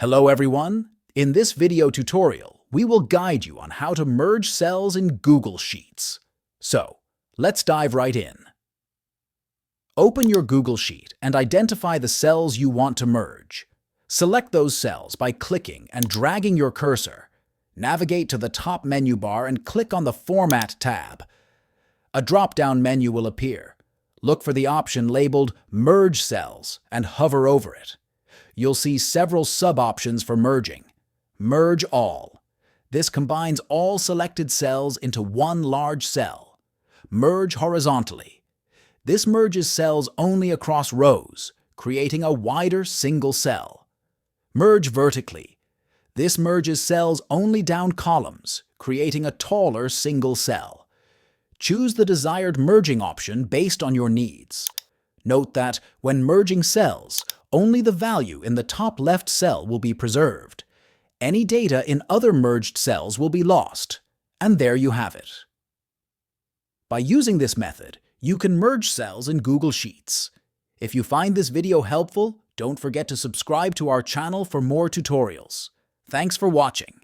Hello everyone! In this video tutorial, we will guide you on how to merge cells in Google Sheets. So, let's dive right in. Open your Google Sheet and identify the cells you want to merge. Select those cells by clicking and dragging your cursor. Navigate to the top menu bar and click on the Format tab. A drop-down menu will appear. Look for the option labeled Merge Cells and hover over it. You'll see several sub-options for merging. Merge All. This combines all selected cells into one large cell. Merge Horizontally. This merges cells only across rows, creating a wider single cell. Merge Vertically. This merges cells only down columns, creating a taller single cell. Choose the desired merging option based on your needs. Note that when merging cells, only the value in the top left cell will be preserved. Any data in other merged cells will be lost. And there you have it. By using this method, you can merge cells in Google Sheets. If you find this video helpful, don't forget to subscribe to our channel for more tutorials. Thanks for watching.